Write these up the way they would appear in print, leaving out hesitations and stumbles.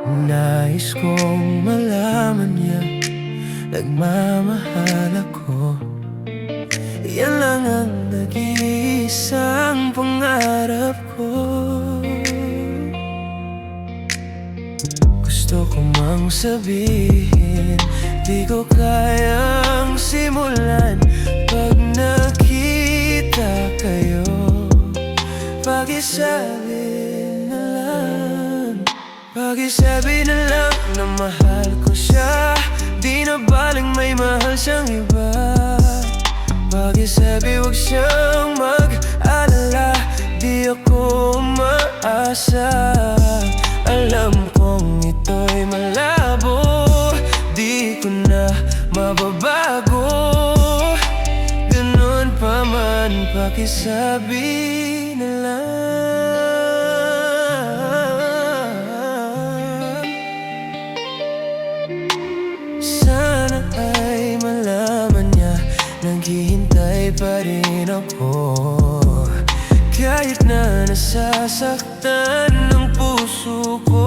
Nais kong malaman niya nagmamahal ako. Yan lang ang nag-iisang pangarap ko. Gusto ko mang sabihin, di ko kayang simulan. Pag nakita kayo, pakisabi na lang. Pakisabi na lang na mahal ko siya. Di na baling may mahal siyang iba. Pakisabi wag siyang mag-alala, di ako umaasa. Alam kong ito'y malabo, di ko na mababago. Ganun pa man, pakisabi na lang. Sana ay malaman niya naghihintay pa rin ako. Kahit na nasasaktan ng puso ko,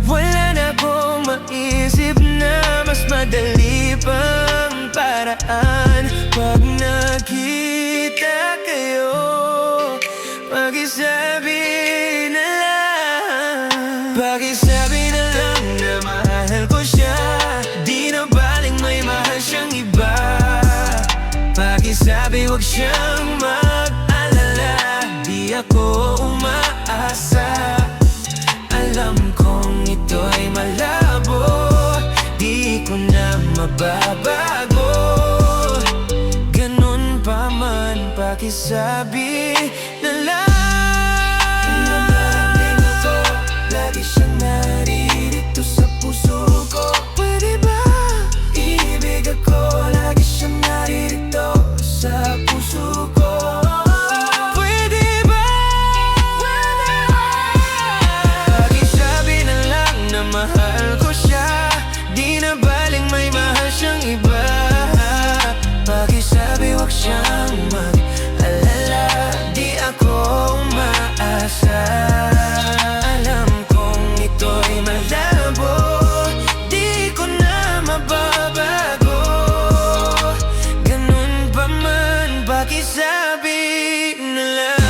wala na akong maisip na mas madali pang paraan. Pag nakita kayo, pakisabi na lang. Pakisabi na lang na mahal ko siya. Di na baling may mahal siyang iba. Pakisabi wag siyang mag-alala, di ako umaasa. Alam kong ito'y malabo, di ko na mababago. Ganun pa man, pakisabi na lang. Nangangapin ako, lagi siyang naririto sa puso ko. Pwede ba? Ibig ako, lagi siyang naririto sa puso ko. Pwede ba? Pakisabi na lang na mahal ko siya. Di na baling may mahal siyang iba. Pakisabi wag siyang mag-alala, di ako umaasa. Alam kong ito'y malabo, di ko na mababago. Ganun pa man, pakisabi na lang.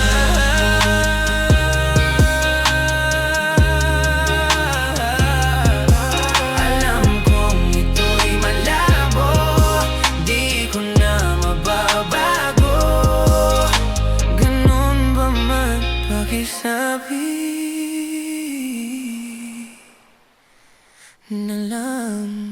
Alam kong ito'y malabo, di ko na mababago. Ganun pa man, pakisabi na lang.